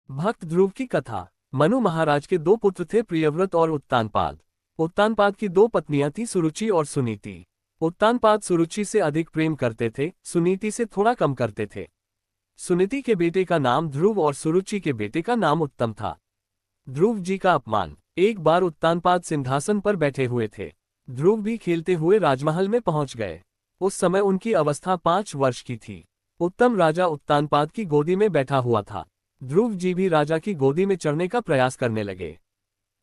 भक्त ध्रुव की कथा। मनु महाराज के दो पुत्र थे, प्रियव्रत और उत्तानपाद। उत्तानपाद की दो पत्नियां थीं, सुरुचि और सुनीति। उत्तानपाद सुरुचि से अधिक प्रेम करते थे, सुनीति से थोड़ा कम करते थे। सुनीति के बेटे का नाम ध्रुव और सुरुचि के बेटे का नाम उत्तम था। ध्रुव जी का अपमान। एक बार उत्तानपाद सिंहासन पर बैठे हुए थे। ध्रुव भी खेलते हुए राजमहल में पहुंच गए। उस समय उनकी अवस्था 5 वर्ष की थी। उत्तम राजा उत्तानपाद की गोदी में बैठा हुआ था। ध्रुव जी भी राजा की गोदी में चढ़ने का प्रयास करने लगे।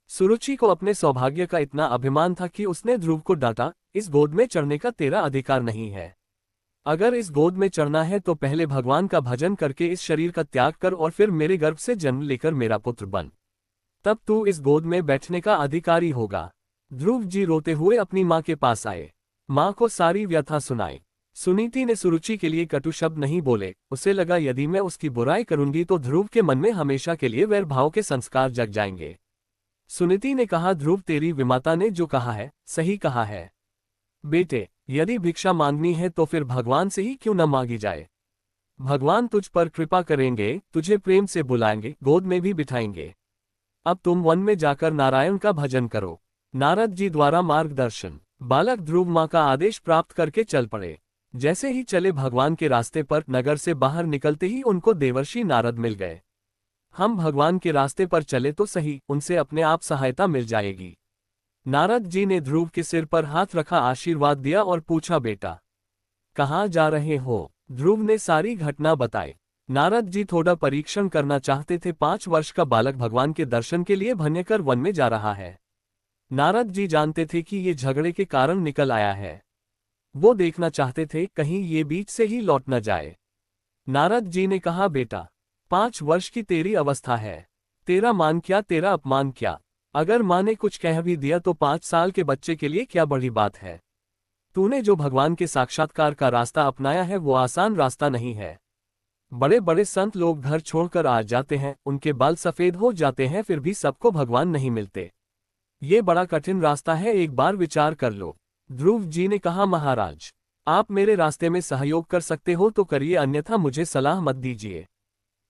सुरुचि को अपने सौभाग्य का इतना अभिमान था कि उसने ध्रुव को डांटा, इस गोद में चढ़ने का तेरा अधिकार नहीं है। अगर इस गोद में चढ़ना है तो पहले भगवान का भजन करके इस शरीर का त्याग कर और फिर मेरे गर्भ से जन्म लेकर मेरा पुत्र बन, तब तू इस गोद में बैठने का अधिकारी होगा। ध्रुव जी रोते हुए अपनी माँ के पास आए, माँ को सारी व्यथा सुनाई। सुनीति ने सुरुचि के लिए कटु शब्द नहीं बोले। उसे लगा यदि मैं उसकी बुराई करूंगी तो ध्रुव के मन में हमेशा के लिए वैर भाव के संस्कार जग जाएंगे। सुनीति ने कहा, ध्रुव तेरी विमाता ने जो कहा है सही कहा है। बेटे, यदि भिक्षा मांगनी है तो फिर भगवान से ही क्यों न मांगी जाए। भगवान तुझ पर कृपा करेंगे, तुझे प्रेम से बुलाएंगे, गोद में भी बिठाएंगे। अब तुम वन में जाकर नारायण का भजन करो। नारद जी द्वारा मार्गदर्शन। बालक ध्रुव माँ का आदेश प्राप्त करके चल पड़े। जैसे ही चले भगवान के रास्ते पर, नगर से बाहर निकलते ही उनको देवर्षि नारद मिल गए। हम भगवान के रास्ते पर चले तो सही, उनसे अपने आप सहायता मिल जाएगी। नारद जी ने ध्रुव के सिर पर हाथ रखा, आशीर्वाद दिया और पूछा, बेटा कहाँ जा रहे हो। ध्रुव ने सारी घटना बताई। नारद जी थोड़ा परीक्षण करना चाहते थे। 5 वर्ष का बालक भगवान के दर्शन के लिए भन्यकर वन में जा रहा है। नारद जी जानते थे कि ये झगड़े के कारण निकल आया है। वो देखना चाहते थे कहीं ये बीच से ही लौट न जाए। नारद जी ने कहा, बेटा 5 वर्ष की तेरी अवस्था है, तेरा मान क्या तेरा अपमान क्या। अगर माँ ने कुछ कह भी दिया तो 5 साल के बच्चे के लिए क्या बड़ी बात है। तूने जो भगवान के साक्षात्कार का रास्ता अपनाया है वो आसान रास्ता नहीं है। बड़े बड़े संत लोग घर छोड़कर आ जाते हैं, उनके बाल सफेद हो जाते हैं, फिर भी सबको भगवान नहीं मिलते। ये बड़ा कठिन रास्ता है, एक बार विचार कर लो। ध्रुव जी ने कहा, महाराज आप मेरे रास्ते में सहयोग कर सकते हो तो करिए, अन्यथा मुझे सलाह मत दीजिए।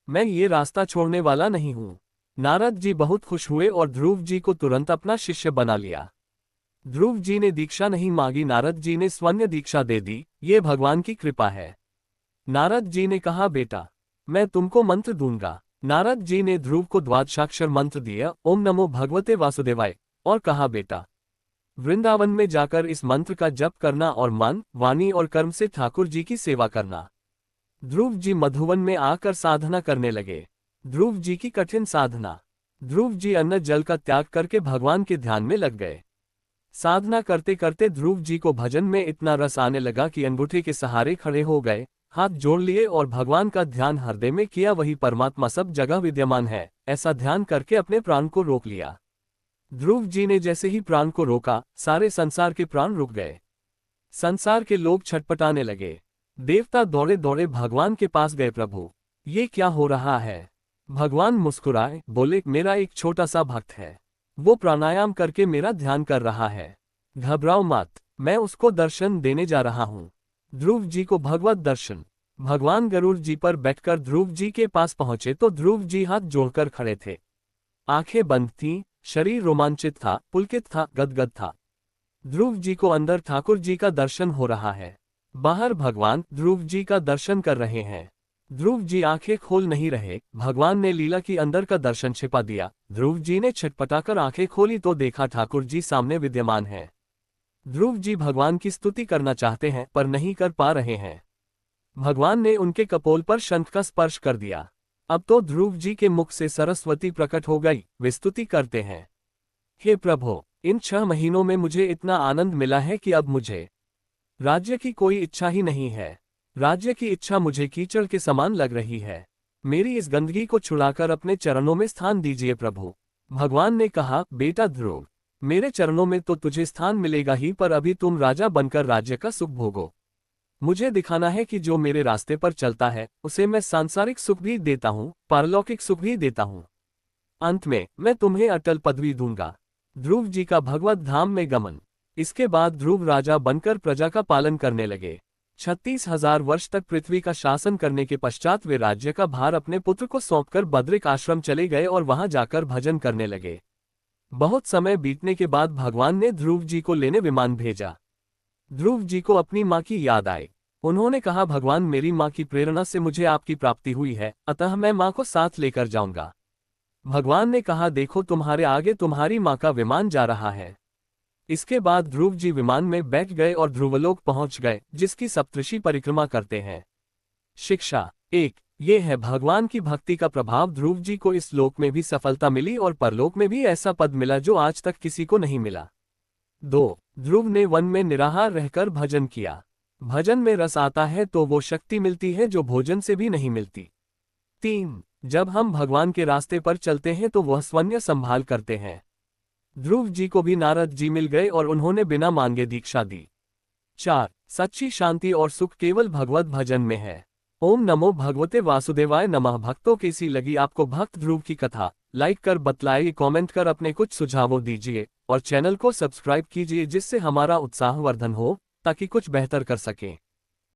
मैं ये रास्ता छोड़ने वाला नहीं हूँ। नारद जी बहुत खुश हुए और ध्रुव जी को तुरंत अपना शिष्य बना लिया। ध्रुव जी ने दीक्षा नहीं मांगी, नारद जी ने स्वर्ण दीक्षा दे दी। ये भगवान की कृपा है। नारद जी ने कहा, बेटा मैं तुमको मंत्र दूंगा। नारद जी ने ध्रुव को द्वादशाक्षर मंत्र दिया, ओम नमो भगवते वासुदेवाय, और कहा, बेटा वृंदावन में जाकर इस मंत्र का जप करना और मन, वाणी और कर्म से ठाकुर जी की सेवा करना। ध्रुव जी मधुवन में आकर साधना करने लगे। ध्रुव जी की कठिन साधना। ध्रुव जी अन्न जल का त्याग करके भगवान के ध्यान में लग गए। साधना करते करते ध्रुव जी को भजन में इतना रस आने लगा कि अंगूठे के सहारे खड़े हो गए, हाथ जोड़ लिए और भगवान का ध्यान हृदय में किया। वही परमात्मा सब जगह विद्यमान है, ऐसा ध्यान करके अपने प्राण को रोक लिया। ध्रुव जी ने जैसे ही प्राण को रोका, सारे संसार के प्राण रुक गए। संसार के लोग छटपटाने लगे। देवता दौड़े दौड़े भगवान के पास गए, प्रभु ये क्या हो रहा है। भगवान मुस्कुराए, बोले, मेरा एक छोटा सा भक्त है, वो प्राणायाम करके मेरा ध्यान कर रहा है, घबराओ मत, मैं उसको दर्शन देने जा रहा हूँ। ध्रुव जी को भगवत दर्शन। भगवान गरुड़ जी पर बैठकर ध्रुव जी के पास पहुंचे तो ध्रुव जी हाथ जोड़कर खड़े थे। आंखें बंद थीं, शरीर रोमांचित था, पुलकित था, गदगद था। ध्रुव जी को अंदर ठाकुर जी का दर्शन हो रहा है, बाहर भगवान ध्रुव जी का दर्शन कर रहे हैं। ध्रुव जी आंखें खोल नहीं रहे। भगवान ने लीला की अंदर का दर्शन छिपा दिया। ध्रुव जी ने छटपटाकर आंखें खोली तो देखा ठाकुर जी सामने विद्यमान है। ध्रुव जी भगवान की स्तुति करना चाहते हैं पर नहीं कर पा रहे हैं। भगवान ने उनके कपोल पर शंख का स्पर्श कर दिया। अब तो ध्रुव जी के मुख से सरस्वती प्रकट हो गई, वे स्तुति करते हैं, हे प्रभु इन 6 महीनों में मुझे इतना आनंद मिला है कि अब मुझे राज्य की कोई इच्छा ही नहीं है। राज्य की इच्छा मुझे कीचड़ के समान लग रही है। मेरी इस गंदगी को छुड़ाकर अपने चरणों में स्थान दीजिए प्रभु। भगवान ने कहा, बेटा ध्रुव मेरे चरणों में तो तुझे स्थान मिलेगा ही, पर अभी तुम राजा बनकर राज्य का सुख भोगो। मुझे दिखाना है कि जो मेरे रास्ते पर चलता है उसे मैं सांसारिक सुख भी देता हूँ, पारलौकिक सुख भी देता हूँ। अंत में मैं तुम्हें अटल पदवी दूंगा। ध्रुव जी का भगवत धाम में गमन। इसके बाद ध्रुव राजा बनकर प्रजा का पालन करने लगे। 36,000 वर्ष तक पृथ्वी का शासन करने के पश्चात वे राज्य का भार अपने पुत्र को सौंपकर बद्रिक आश्रम चले गए और वहां जाकर भजन करने लगे। बहुत समय बीतने के बाद भगवान ने ध्रुव जी को लेने विमान भेजा। ध्रुव जी को अपनी माँ की याद आई। उन्होंने कहा, भगवान, मेरी माँ की प्रेरणा से मुझे आपकी प्राप्ति हुई है, अतः मैं माँ को साथ लेकर जाऊंगा। भगवान ने कहा, देखो तुम्हारे आगे तुम्हारी माँ का विमान जा रहा है। इसके बाद ध्रुव जी विमान में बैठ गए और ध्रुवलोक पहुंच गए, जिसकी सप्तऋषि परिक्रमा करते हैं। शिक्षा 1। ये है भगवान की भक्ति का प्रभाव। ध्रुव जी को इस लोक में भी सफलता मिली और परलोक में भी ऐसा पद मिला जो आज तक किसी को नहीं मिला। 2। ध्रुव ने वन में निराहार रहकर भजन किया। भजन में रस आता है तो वो शक्ति मिलती है जो भोजन से भी नहीं मिलती। 3। जब हम भगवान के रास्ते पर चलते हैं तो वह स्वन्य संभाल करते हैं। ध्रुव जी को भी नारद जी मिल गए और उन्होंने बिना मांगे दीक्षा दी। 4। सच्ची शांति और सुख केवल भगवत भजन में है। ओम नमो भगवते वासुदेवाय नमः। भक्तों कैसी लगी आपको भक्त ध्रुव की कथा? लाइक कर बतलाइए, कमेंट कर अपने कुछ सुझावों दीजिए और चैनल को सब्सक्राइब कीजिए, जिससे हमारा उत्साहवर्धन हो ताकि कुछ बेहतर कर सकें।